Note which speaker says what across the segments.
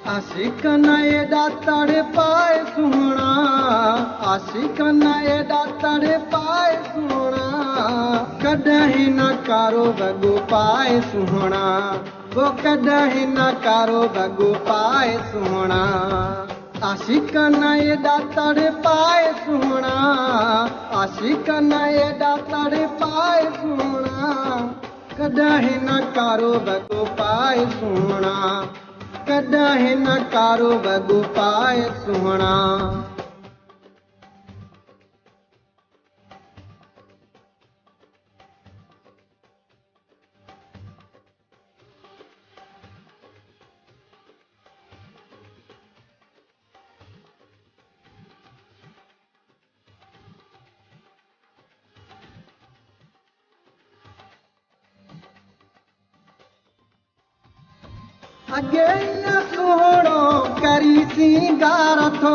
Speaker 1: आशिकन एॾा तड़ पाए सुहिणा, आशिकन एॾा तड़ पाए सुहिणा, कॾहिं न कारो वॻो पाए सुहिणा, वो कॾहिं न कारो वॻो पाए सुहिणा। आशिकन एॾा तड़ पाए सुहिणा, आशिकन एॾा तड़ पाए सुहिणा, कॾहिं न कारो वॻो पाए सुहिणा, कॾहिं न कारो वॻो पाए सुहिणा। अॻे ईअं सुहिणो करी सिंगार थो,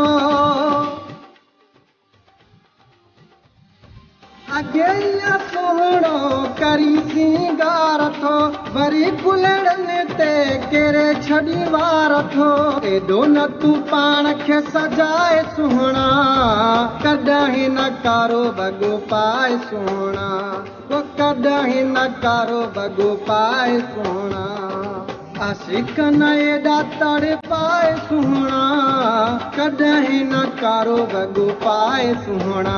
Speaker 1: अॻे ईअं सुहिणो करी सिंगार थो, वरी गुलड़नि ते केरे छॾी वार थो। एॾो न तूं पाण खे सजाए सुहिणा, कॾहिं न कारो वॻो पाए सुहिणा, वो कॾहिं न कारो वॻो पाए सुहिणा। आशिकन एॾा तड़ पाए सुहिणा, कॾहिं न कारो वॻो पाए सुहिणा,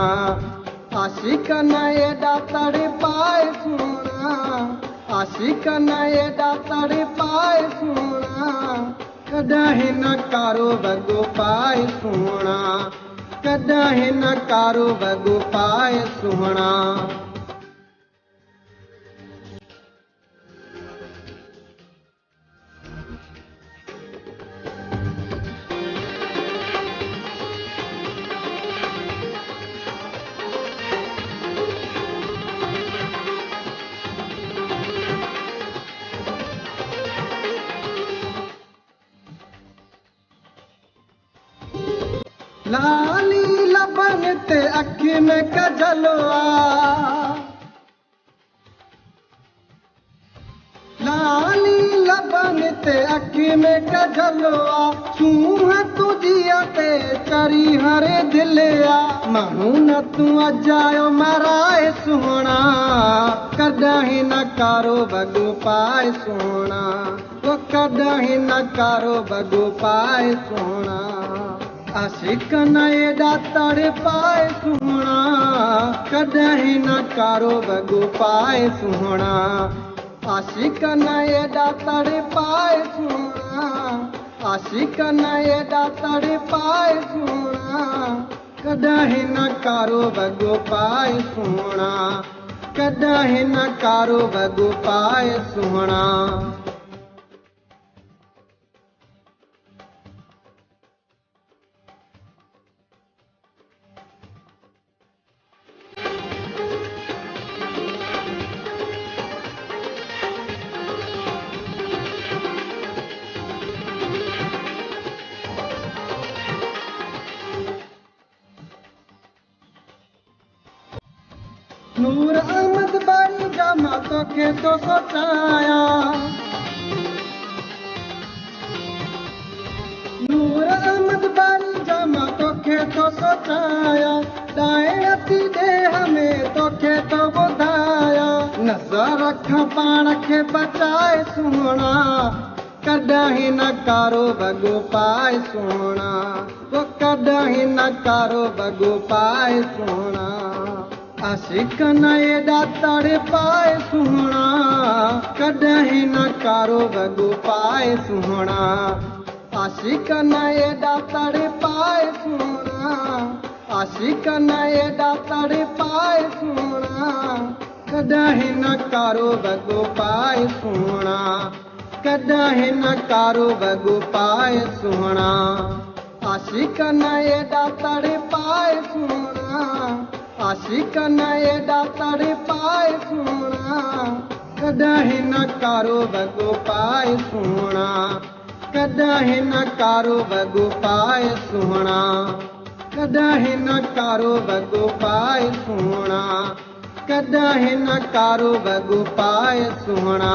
Speaker 1: आशिकन एॾा तड़ पाए सुहिणा, आशिकन एॾा तड़ पाए सुहिणा, कॾहिं न कारो वॻो पाए सुहिणा, कॾहिं न कारो वॻो पाए सुहिणा। लाली लबन ते अखि में कजल आ, लाली लबन ते अखि में कजल आ, सूंह तुझिया ते करी हरे दिल आ, माण्हू न तूं अजायो मराए सुहिणा, कॾहिं न कारो वॻो पाए सुहिणा, वो कॾहिं न कारो वॻो पाए सुहिणा। आशिकन एॾा तड़ पाए सुहिणा, कॾहिं न कारो वॻो पाए सुहिणा, आशिकन एॾा तड़ पाए सुहिणा, आशिकन एॾा तड़ पाए सुहिणा, कॾहिं न कारो वॻो पाए सुहिणा, कॾहिं न कारो वॻो पाए सुहिणा। नूर अहमद बारी जा मां तोखे थो सोचाया, नूर अहमद बारी जा मां तोखे थो सोचाया, दाएं हथी ॾेह में तोखे थो ॿुधाया, नज़र रख पाण खे बचाए सुहिणा, कॾहिं न कारो वॻो पाए सुहिणा, वो कॾहिं न कारो वॻो पाए सुहिणा। आशिकन एॾा तड़ पाए सुहिणा, कॾहिं न कारो वॻो पाए सुहिणा, आशिकन एॾा तड़ पाए सुहिणा, आशिकन एॾा तड़ पाए सुहिणा, कॾहिं न कारो वॻो पाए सुहिणा, कॾहिं न कारो वॻो पाए सुहिणा। आशिकन एॾा तड़ पाए सुहिणा, आशिकन एॾा तड़ पाए सुहिणा, कॾहिं न कारो वॻो पाए सुहिणा, कॾहिं न कारो वॻो पाए सुहिणा, कॾहिं न कारो वॻो पाए सुहिणा, कॾहिं न कारो वॻो पाए सुहिणा।